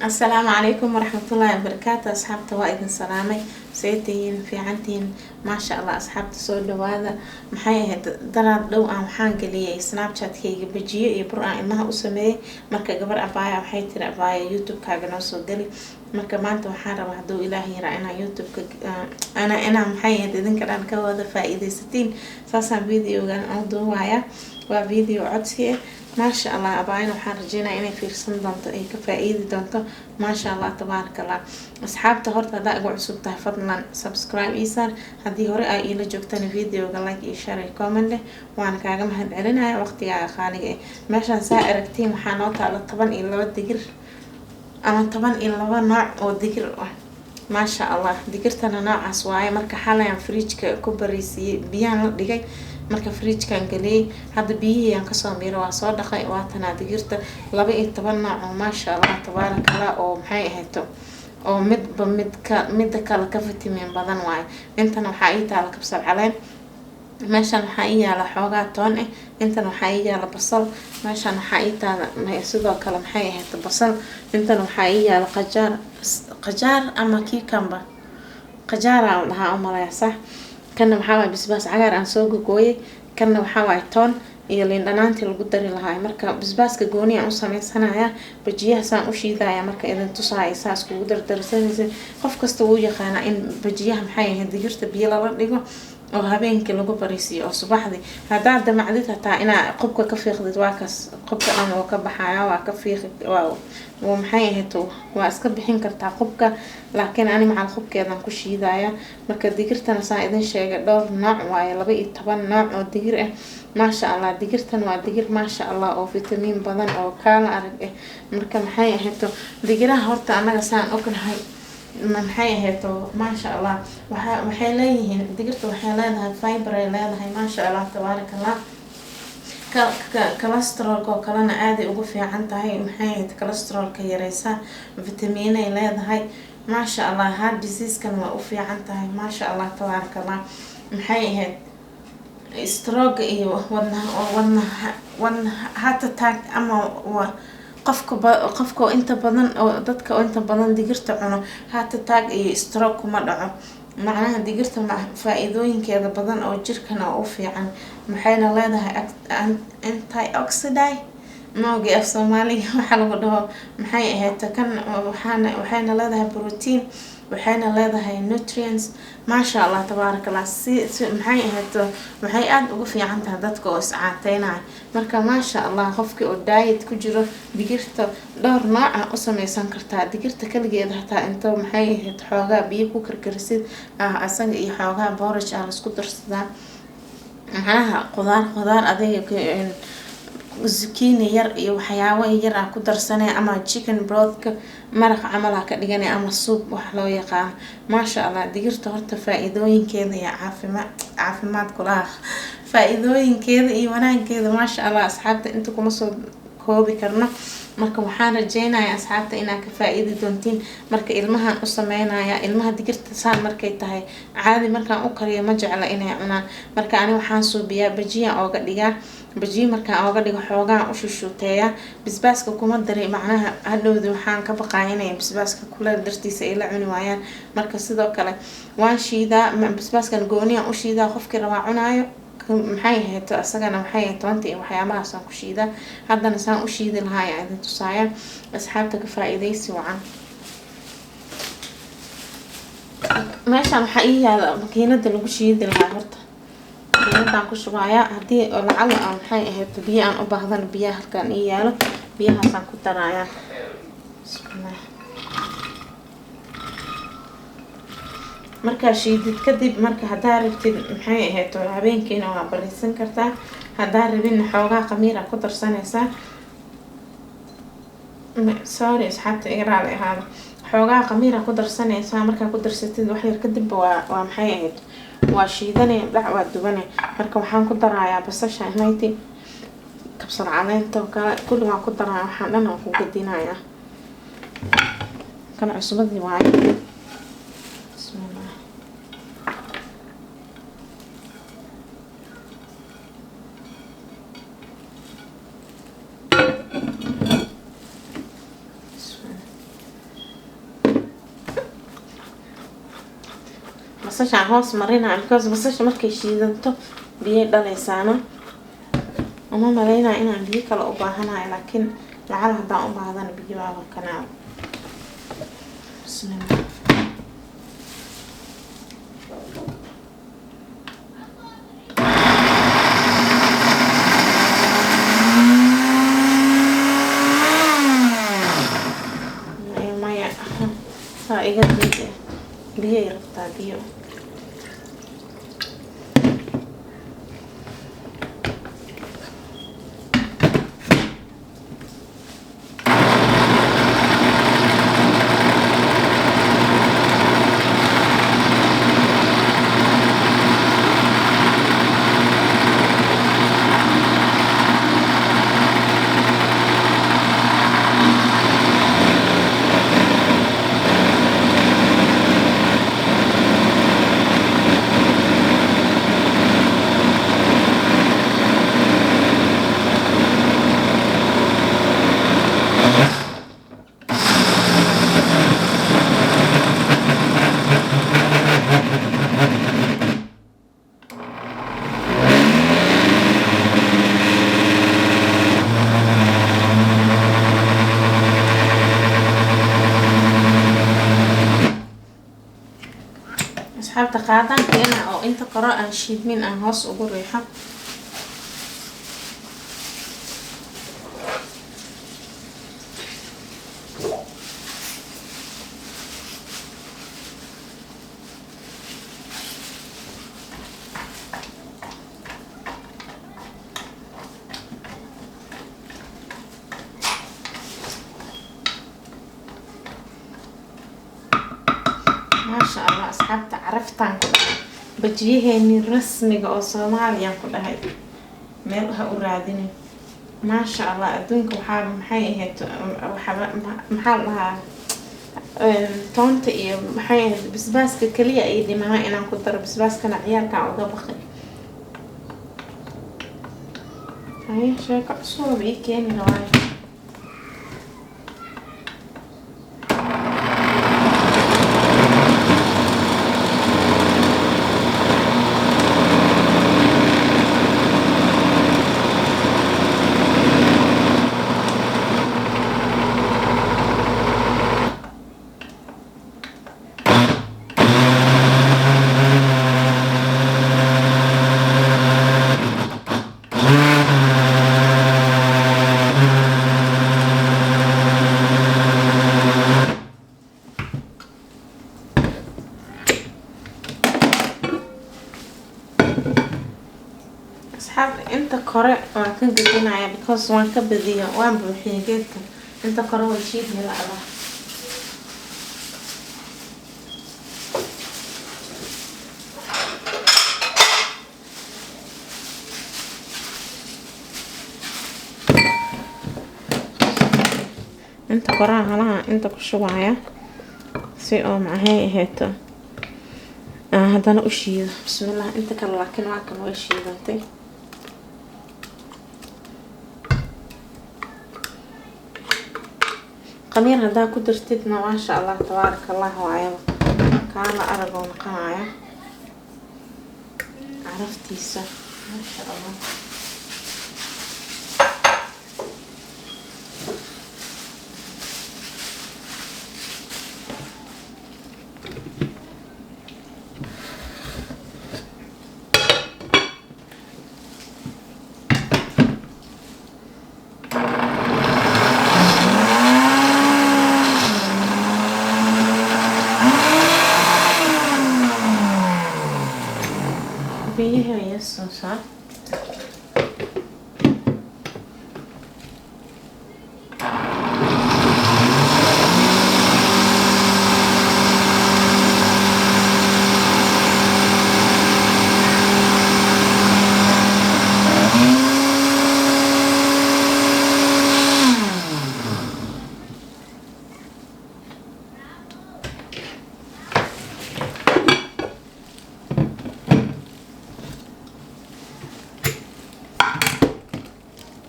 السلام عليكم ورحمة الله وبركاته. أصحابته وإذن سلامي سيتين في عنتين ما شاء الله. أصحابته سود هذا محيه دراد لو أم حان قليه سناب شات كي بيجي يبرع إنها أسميه مركا قبر أبايا وحيتر أبايا يوتيوب كاجنا سودلي مركا ما أنت وحارة وحدو إلهي رأينا يوتيوب أنا محيه إذن كان كوذا فائدة 60 ساسا فيديو كان أوضو ويا وفيديو عدسي ما شاء الله. أباين وحان رجينا إني في رسم دونتو إيه كفائدة دونتو ما شاء الله تبارك الله. أصحابته هورتا دا أقو عصوبته فضلا سبسكرايب إيسار هدي هوري أي إلا جوكتاني فيديو لايك إيشار كومنت وانا كاقا مهد علينا وقتي خالق إيه ماشان سائركتين وحانوتا على طبان إلا ودقر أما طبان إلا نوع ودقر ما شاء الله. دقرتنا نوع عسواي مركا حالا فريج كوبريسي بيان لغاي marka fridge-kan galiyay hadda biyihii aan kasoo miiro waa soo dhaqay waatana digirta 12 nooc oo maasha Allah tabaaraka Allah oo maxay ahayto oo midba kala ka vitamin badan waay. intana waxa ay taala kabsar caleen, meeshan waxa ay yaala xoogaa toon intana waxa ay yaala basal, meeshan waxa ay taala sidoo kale maxay ahayto basal, intana waxa ay yaala qajaar ama cucumber qajaar laha umalaya sax. كنا محاوي بسباس عقار عن سوق قوي كنا محاوي تون يلين دنانتي القدر لهاي مركا بسباس كجوني عن سنة سنة يا بجيها سان وشي ذا يا مركا إذا تصاعي ساس كقدر درسني خف كستوجي خانا إن بجيها محاية هدي جرت بيلا رجع أو هبين كيلو بريسي أو صباح دي هذا عند معدتها تا أنا قبك كفي خذت واكس قبك أنا وكبحها وكفي ومحاية هتو وأسكب حين كرتا قبك لكن أنا مع الخبك أنا كشي ذايا مركا ديجرتنا ساعدين شيء دور نوع ويا لبي طبعا نوع وديجر ما شاء الله ديجرتنا وديجر ما شاء الله أو فيتامين بدن أو كان أرق مركا محاية هتو ديجرها هرت أنا سان أكل هاي maxay ahayto ma sha Allah waxay leeyihiin digirta waxay leedahay fiber ay leedahay ma sha Allah tabaaraka Allah. cholesterol ko kalena aad ay ugu fiican tahay maxay ahayto cholesterol ka yareysa vitamin ay leedahay ma sha Allah. heart disease kan waa u fiican tahay ma sha Allah tabaaraka Allah. maxay ahayd stroke iyo wadna heart attack ama qofka inta badan oo dadka inta badan digirta cuno heart attack iyo stroke kuma dhaco macnaha digirta faa'iidooyinkeeda badan oo jirkana u fiican maxayna leedahay antioxidant noogi af Soomaaliga waxa lagu dhaho maxay ahayd kan waxayna leedahay protein waxayna leedahay nutrients ما شاء الله تبارك الله. maxay ahayd waxay aad ugu fiican tahay dadka oo iscaateynaa marka ما شاء الله qofkii oo diet ku jiro digirta dhowr nooc ah u sameeysan kartaa digirta kaligeed hataa inta maxay ahayd xoogaa biyo ku karkarisid asaga iyo xoogaa boorish ah isku darsadaan maxaha qudaar adeega zucchini yar iyo waxyaabo yar ah ku darsanay ama chicken broth maraq camal ka dhiganay ama soup wax loo yaqaan ma sha Allah. digirta horta faa'iidooyinkeeda iyo caafimaad kula faa'iidooyinkeeda iyo wanaaggeeda ma sha Allah asxaabta inta kuma soo koobi karno marka waxaan rajeynayaa asxaabta inaad ka faa'iidi doontiin marka ilmahan u sameynaya ilmaha digirta saan markay tahay caadi markaan u kariyo ma jecla inay cunaan marka ani waxaan suubiyaa bajiya ooga dhigaa bajiya markaan ooga dhigo xoogaa u shushuuteeya bisbaaska kuma daray macnaha hadhowdi waxaan ka baqaa inay bisbaaska kula dartiisa ay la cuni waayaan marka sidoo kale waan shiidaa bisbaaskan gooniya u shiidaa qofkii rabaa cunaayo maxay ahayd asagana waxay ahayd toonta iyo waxyaabahaas aan ku shiida haddana saan u shiidi lahaa ayaa idin tusaaya asxaabta ka faa'iidaysi wacan. meeshan waxaa ii yaala makiinada lagu shiidi lahaa horta makiinadaan ku shubaaya haddii lacala aan maxay ahayd biyo aan u baahdan biyaha halkaan ii yaalo biyahaasaan ku daraaya marka shiidid kadib marka hadaa rabtid maxay ahayd habeenkiina waa bariisan kartaa hadaa rabin xoogaa qamiir ku darsanaysaa sorry asxaabta igraal ahaada xoogaa qamiir ku darsanaysaa marka ku darsatid wax yar kadib waa maxay ahayd waa shiidanay dhac waa dubanay marka waxaan ku darayaa basasha inayti kabsar caleenta kala kulli waan ku darayaa waxaan dhan ku gadinayaa kan cusubadii waaye basashaan hoos marinaa because basasha markay shiidanto biyay dhalaysaana. uma malaynaa inaan biyo kale u baahanahay laakiin lacal haddaan u baahdana biyo waaba kanaa. bismillah. maya haa iga diide biyay rabtaa biyo. asxaabta qaadanka oo inta qoro aan shiidmin aan hoos ugu riixo. maasha Allah asxaabta caraftaan ku dhahay bajiyaheeni rasmiga oo Soomaaliya ku dhahay meel ha u raadinin. maasha Allah adduunka waxaa maxay ahayd maxaa lahaa toonta iyo maxay ahayd basbaaska kaliya ay dhimanaa inaan ku daro basbaaskana ciyaalka uga baqay. hay sheeko cusub ii keeni lahaay. asxaabta inta kore waan ka gadinayaa because waan ka badiyaa waan buuxiyay geedka. inta kore way shiidmi la'ada. inta koraa halaha inta ku shubaya si oo maxay ahayd haddana u shiido. bismillah. inta kale laakiin waa kan way shiidantay. qamiir haddaa ku dartidna maasha Allah tabaaraka Allah waayaba kaala aragoo noqonaya caraftiisa maasha Allah. biyaha iyo soo saar.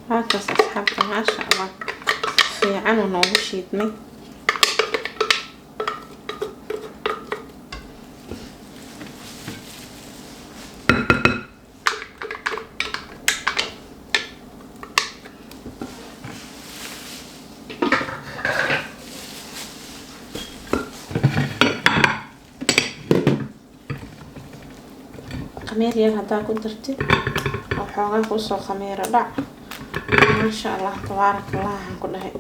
هاكاس أصحابتي ما شاء الله في عنو نوش يدمي. خمير ير هدا كدرتي وحوغا كوسو خميره دع ما شاء الله تبارك الله كلها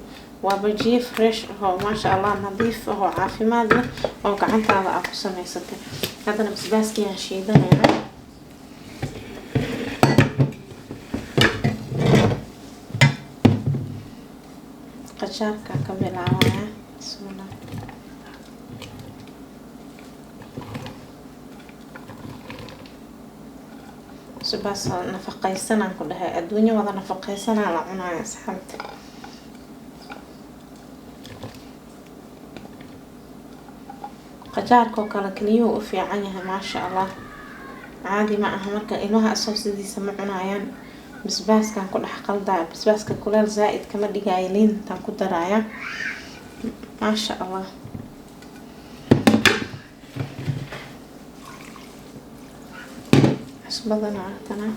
وبجي فريش هو ما شاء الله نظيف هو عافيماد له oo gacantaada aad ku samaysatay hadana basbaaskii aan shiidanayna qajaarka ka bilaabaya suuna basbaas nafaqaysan aan ku dhahay adduunyo wada nafaqaysan la cunayo asxaabta qajaarka kala kaliyo u fiican yahay ma sha Allah caadi ma aha marka ilmaha asoosidiisa ma cunayaan basbaaskan ku dhax qaldaa basbaaska kuleel zaid kama dhigaayo liintan ku daraya ma sha Allah asbadana tana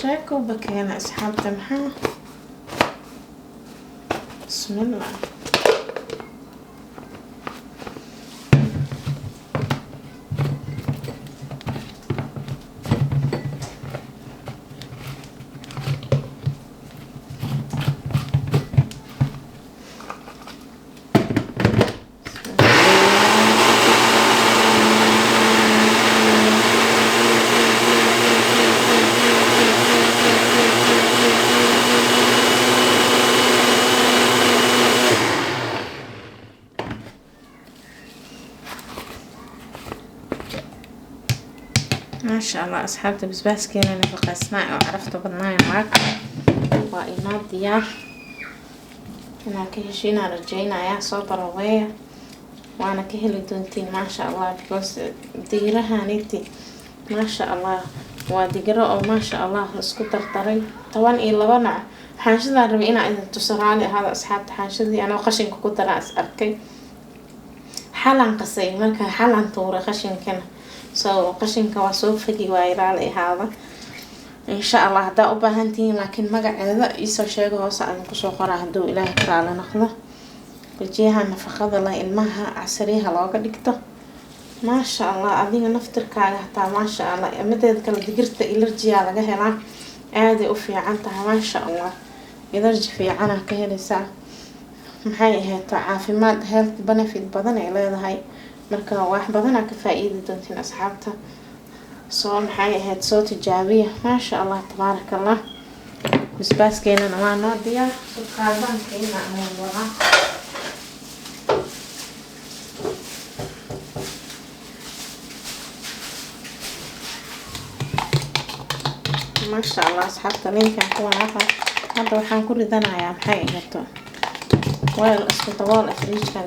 شاكو بكينا أصحاب تمحا بسم الله ما شاء الله أصحابتي بسباس كينا نفقسنا وعرفتوا بدناي معك وإناد ديار أنا كهشينا رجينا يا صوت روية وأنا كهلي دونتين ما شاء الله بكوس ديرها نيتي ما شاء الله وديقرا أو ما شاء الله اسكتر طري طبعا إلا بنع حانشدا ربينا إذا تسرعني هذا أصحابتي حانشدي أنا وخشن كوكوتر أسأركي حالان قصي مركا حالان طورة خشن كنا سو قشنك واسو فقي وايرالي هذا إن شاء الله هدا أباهنتين لكن مقعدة يسو شيء هوسا أن كسو قرا هدو إلهي كرالا نخذه بجيها نفخذ الله إلمها عسريها لوغا ديكتو ما شاء الله أدينا نفتر كاغا حتى ما شاء الله أمدد كلا دقرت إلرجيا لغا هلا عادي أفيا عنتها ما شاء الله يدرج في عنها كهلسا محاي هيتو عافيماد هيلت بنفيد بدن إليها marka wax badan ka faa'iido doontiin asxaabta soo maxay ahayd soo tijaabiya ma sha Allah tabarakallah basbaaskeena waa noo diyaar subqaadankeena aan wada ma sha Allah asxaabta linkan ku wanaagsan hadda waxaan ku ridanayaa maxay ahayd weel isku dabool afriijkan